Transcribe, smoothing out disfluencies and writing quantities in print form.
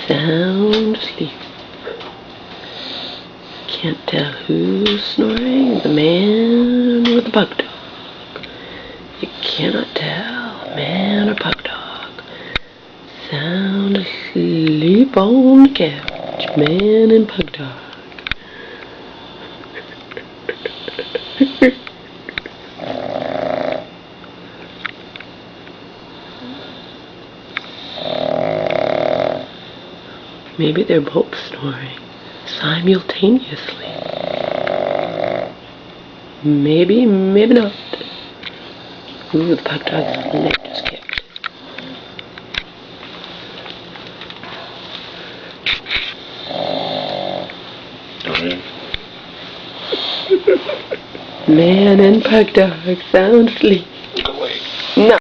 sound asleep. Can't tell who's snoring, the man or the pug dog. You cannot tell, man or pug dog. Sound asleep on the couch, man and pug dog. Maybe they're both snoring simultaneously. Maybe, maybe not. Ooh, the pug dog's leg just kicked. Man and pug dog sound asleep. Go away. No.